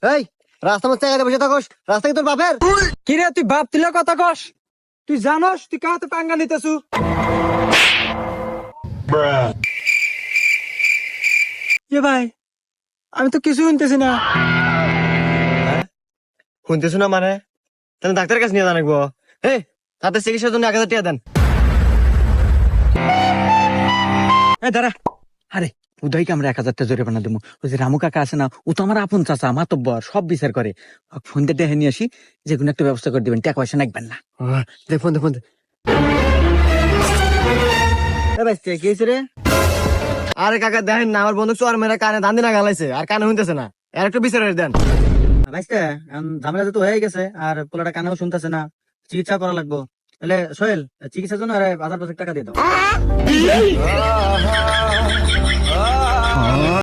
এই রাস্তা মধ্যে জায়গাতে বসে থাকস, রাস্তা কি তোর বাপের? কি রে তুই বাপ তুলে কথা কস? তুই জানস তুই কাহাতে পাঙ্গা নিতেছু? এ ভাই, আমি তো কিছু শুনতেছি না। শুনতেছো না মানে? তাহলে ডাক্তারের কাছে নিয়ে জানাবো। এই তাদের চিকিৎসার জন্য 1,000 টাকা দেন। এ দাঁড়া, আরে উদয়কে আমরা 1,000 টাকা জরিমানা দেবো। ওই যে রামু কাকা আছে না, ও তো আমার আপন চাচা, মাতব্বর, সব বিচার করে। ফোন দিয়ে দেখে নিয়ে আসি, যে কোনো একটা ব্যবস্থা করে দিবেন, টাকা পয়সা নাকবেন না। দেখুন দেখুন। কি হয়েছে রে? আরে কাকা দেখেন না, আমার বন্ধু চোর মেরে কানে ধান দিনা গালাইছে, আর কানে শুনতেছে না। আর একটু বিচার দেন। ভাইস্তে ঝামেলা তো হয়ে গেছে, আর পোলাটা কানেও শুনতেছে না, চিকিৎসা করা লাগবো। তাহলে সোহেল, চিকিৎসার জন্য 1,000 টাকা দিয়ে দাও।